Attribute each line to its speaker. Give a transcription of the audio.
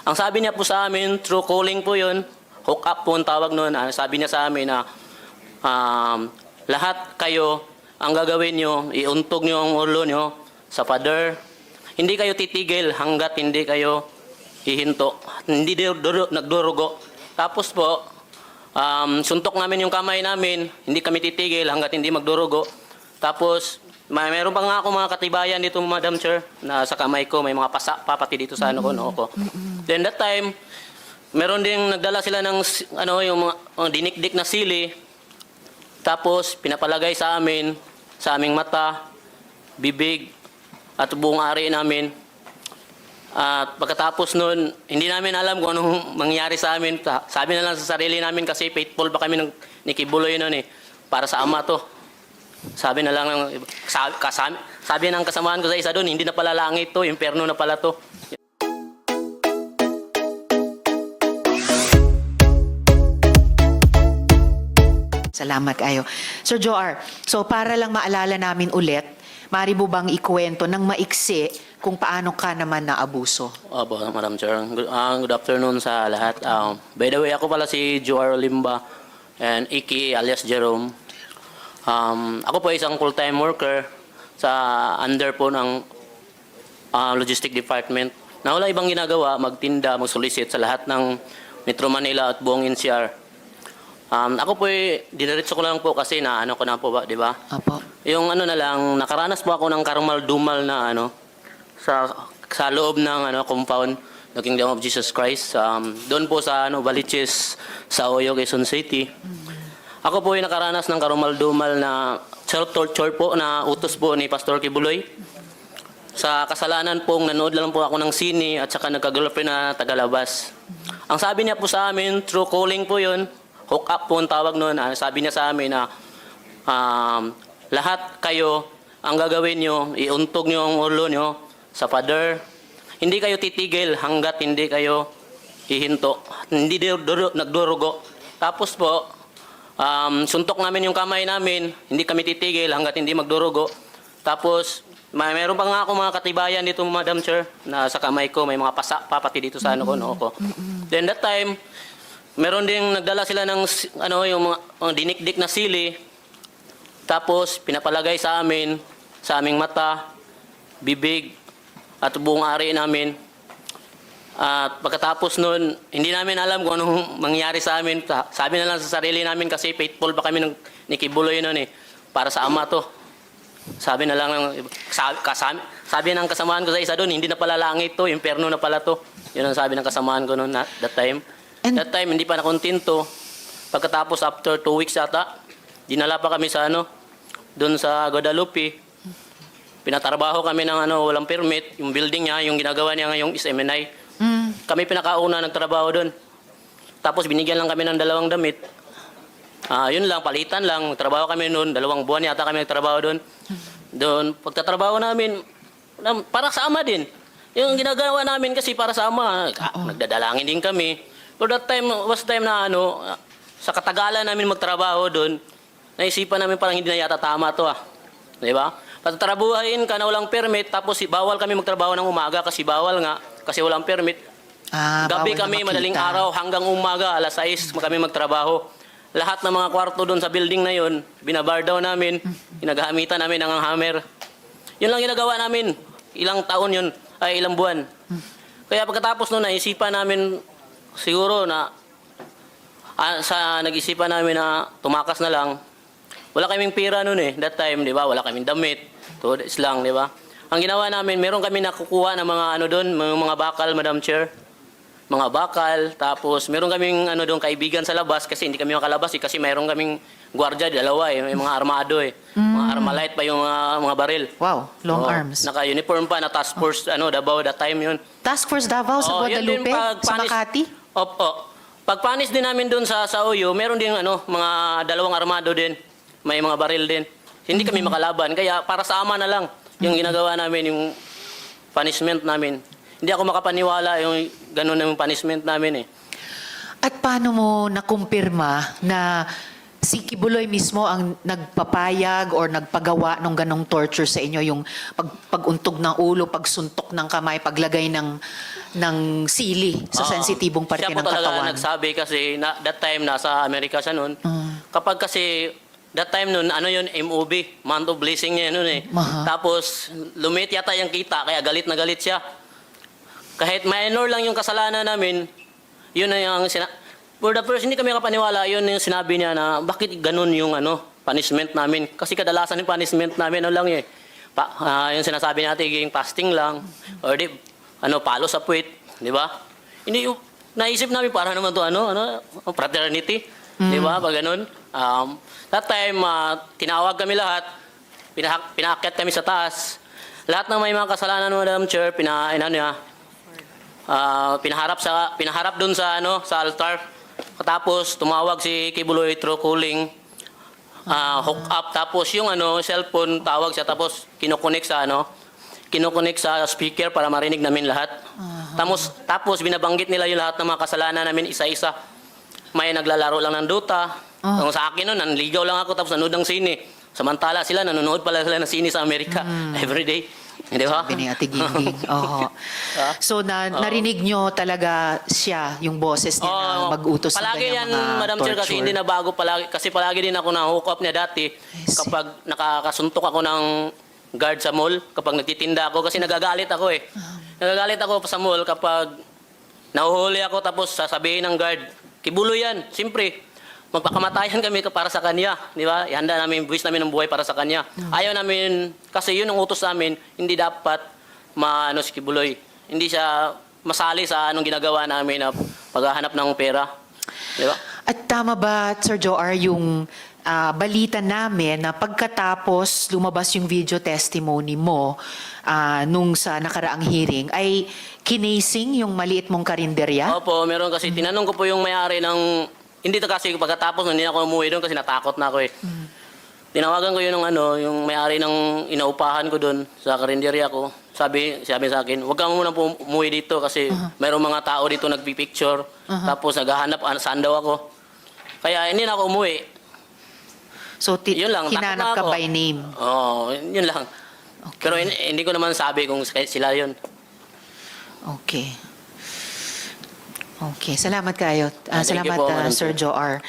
Speaker 1: Ang sabi niya po sa amin, true calling po yun, hook up po ang tawag noon. Sabi niya sa amin na lahat kayo, ang gagawin nyo, iuntog nyo ang ulo nyo sa pader. Hindi kayo titigil hanggat hindi kayo hihinto. Hindi nagdurugo. Tapos po, suntok namin yung kamay namin, hindi kami titigil hanggat hindi magdurugo. Tapos, mayroon pa nga ako mga katibayan dito, Madam Chair, na sa kamay ko, may mga papati dito sa ano ko, noo ko. Then that time, meron ding nagdala sila ng yung mga dinikdik na sili. Tapos, pinapalagay sa amin, sa aming mata, bibig, at buong ari namin. At pagkatapos nun, hindi namin alam kung anong mangyari sa amin. Sabi na lang sa sarili namin kasi faithful pa kami ni Kibuloy nun eh. Para sa ama to. Sabi na lang, sabi ng kasamaan ko sa isa doon, hindi na pala langit to, impyerno na pala to.
Speaker 2: Salamat kayo. Sir Joar, so para lang maalala namin ulit, maaari mo bang ikwento ng maiksi kung paano ka naman naabuso?
Speaker 1: Opo, Madam Chair. Good afternoon sa lahat. By the way, ako pala si Joar Limba and Iki alias Jerome. Ako po isang full-time worker sa under po ng logistic department na wala ibang ginagawa, magtinda, mag-solicit sa lahat ng Metro Manila at buong NCR. Ako po diniretso ko lang po kasi na ano ko na po ba, di ba?
Speaker 2: Apo.
Speaker 1: Yung ano na lang, nakaranas po ako ng karumal-dumal na sa loob ng compound ng Kingdom of Jesus Christ. Doon po sa Baliches, sa Oyo, Quezon City. Ako po ay nakaranas ng karumal-dumal na self-torture po na utos po ni Pastor Kibuloy. Sa kasalanan pong nanood lang po ako ng sine at saka nagka-girlfriend na tagalabas. Ang sabi niya po sa amin, true calling po yun, hook up po ang tawag noon. Sabi niya sa amin na lahat kayo, ang gagawin nyo, iuntog nyo ang ulo nyo sa pader. Hindi kayo titigil hanggat hindi kayo hihinto. Hindi nagdurugo. Tapos po, suntok namin yung kamay namin, hindi kami titigil hanggat hindi magdurugo. Tapos, mayroon pa nga ako mga katibayan dito, Madam Chair, na sa kamay ko, may mga papati dito sa noo ko. Then that time, meron ding nagdala sila ng yung mga dinikdik na sili. Tapos, pinapalagay sa amin, sa aming mata, bibig, at buong ari namin. At pagkatapos nun, hindi namin alam kung anong mangyari sa amin. Sabi na lang sa sarili namin kasi faithful pa kami ni Kibuloy nun eh. Para sa ama to. Sabi na lang, sabi ng kasamaan ko sa isa doon, hindi na pala langit to, impyerno na pala to. Yun ang sabi ng kasamaan ko noon that time. That time, hindi pa nakontinto. Pagkatapos, after 2 weeks ata, dinala pa kami sa doon sa Guadalupe. Pinatrabaho kami ng walang permit. Yung building niya, yung ginagawa niya ngayong is MNI. Kami pinakauna nagtrabaho doon. Tapos binigyan lang kami ng 2 damit. Yun lang, palitan lang. Trabaho kami noon, 2 buwan yata kami nagtrabaho doon. Doon, pagtatrabaho namin, para sa ama din. Yung ginagawa namin kasi para sa ama, nagdadalangin din kami. But that time, was time na sa katagalan namin magtrabaho doon, naisipan namin parang hindi na yata tama to Di ba? Pagtatrabuhain ka na walang permit, tapos bawal kami magtrabaho ng umaga kasi bawal nga, kasi walang permit. Gabi kami, madaling araw, hanggang umaga, alas 6 kami magtrabaho. Lahat ng mga kwarto doon sa building na yun, binabar down namin, ginagamitan namin ng hammer. Yun lang ginagawa namin. Ilang taon yun, ay ilang buwan. Kaya pagkatapos noon, naisipan namin siguro na nag-isipan namin na tumakas na lang. Wala kaming pira noon that time, di ba? Wala kaming damit. Tudes lang, di ba? Ang ginawa namin, meron kami nakukuha ng mga doon, mga bakal, Madam Chair. Mga bakal, tapos meron kaming doon kaibigan sa labas kasi hindi kami makalabas kasi meron kaming gwardiya, 2 may mga armado Mga armalite pa yung mga baril.
Speaker 2: Wow, long arms.
Speaker 1: Naka-uniform pa na task force, Davao, that time yun.
Speaker 2: Task Force Davao sa Guadalupe, sa Makati?
Speaker 1: Opo. Pagpanis din namin doon sa Oyo, meron din mga 2 armado din. May mga baril din. Hindi kami makalaban. Kaya para sa ama na lang yung ginagawa namin, yung punishment namin. Hindi ako makapaniwala yung ganun yung punishment namin
Speaker 2: At paano mo nakumpirma na si Kibuloy mismo ang nagpapayag or nagpagawa ng ganong torture sa inyo, yung paguntog ng ulo, pagsuntok ng kamay, paglagay ng ng sili sa
Speaker 1: Oo.
Speaker 2: sensitibong parte
Speaker 1: Siya po
Speaker 2: ng
Speaker 1: talaga
Speaker 2: katawan.
Speaker 1: nagsabi kasi that time nasa Amerika siya noon. Kapag kasi that time noon, ano yun, MOB, month of blessing niya noon eh.
Speaker 2: Maha.
Speaker 1: Tapos lumit yata yung kita, kaya galit na galit siya. Kahit minor lang yung kasalanan namin, yun na yung for the first, hindi kami kapaniwala, yun yung sinabi niya na bakit ganun yung punishment namin. Kasi kadalasan yung punishment namin, ano lang eh, yung sinasabi natin, yung fasting lang, or di, palo sa puwit, di ba? Hindi, naisip namin para naman to fraternity, di ba? Pag ganun. That time, tinawag kami lahat, pinaakyat kami sa taas. Lahat ng may mga kasalanan, Madam Chair, pinaharap doon sa sa altar. Tapos tumawag si Kibuloy through calling, hook up, tapos yung cellphone tawag siya, tapos kinokonek sa speaker para marinig namin lahat. Tapos binabanggit nila yung lahat ng mga kasalanan namin isa-isa. May naglalaro lang ng Dota. Ang sa akin noon, nanligaw lang ako tapos nanood ng sine. Samantala sila, nanonood pala sila ng sine sa Amerika every day. Di ba?
Speaker 2: Sabi ni Ate Gingging. Oo. So, narinig nyo talaga siya, yung boses niya na
Speaker 1: Oo.
Speaker 2: mag-utos ng
Speaker 1: Palagi
Speaker 2: ganyang
Speaker 1: yan,
Speaker 2: mga
Speaker 1: Madam Chair, kasi
Speaker 2: torture.
Speaker 1: hindi na bago palagi. Kasi palagi din ako na-hook up niya dati
Speaker 2: see.
Speaker 1: kapag nakakasuntok ako ng guard sa mall, kapag nagtitinda ako, kasi nagagalit ako eh. Nagagalit ako sa mall kapag nahuhuli ako tapos sasabihin ng guard, kibulo yan, siyempre. Magpakamatayan kami para sa kanya, di ba? Ihanda namin, buwis namin ng buhay para sa kanya. Ayaw namin, kasi yun ang utos namin, hindi dapat si Kibuloy. Hindi siya masali sa anong ginagawa namin na paghahanap ng pera. Di ba?
Speaker 2: At tama ba, Sir Joar, yung balita namin na pagkatapos lumabas yung video testimony mo nung sa nakaraang hearing, ay kinasing yung maliit mong karinderya?
Speaker 1: Opo, meron kasi, tinanong ko po yung may-ari ng, hindi to kasi pagkatapos, hindi na ako umuwi doon kasi natakot na ako eh. Tinawagan ko yun ng yung may-ari ng inaupahan ko doon sa karinderya ko. Sabi sa akin, huwag ka muna umuwi dito kasi mayroong mga tao dito nagpipicture. Tapos naghahanap saan daw ako. Kaya hindi na ako umuwi.
Speaker 2: So,
Speaker 1: Yun lang, takot
Speaker 2: hinanap
Speaker 1: na
Speaker 2: ka
Speaker 1: ako.
Speaker 2: by name?
Speaker 1: Oo, yun lang.
Speaker 2: Okay.
Speaker 1: Pero hindi ko naman sabi kung sila yun.
Speaker 2: Okay. Okay. Salamat kayo.
Speaker 1: Thank you
Speaker 2: Salamat,
Speaker 1: po, Madam
Speaker 2: Sir
Speaker 1: Chair.
Speaker 2: Joar.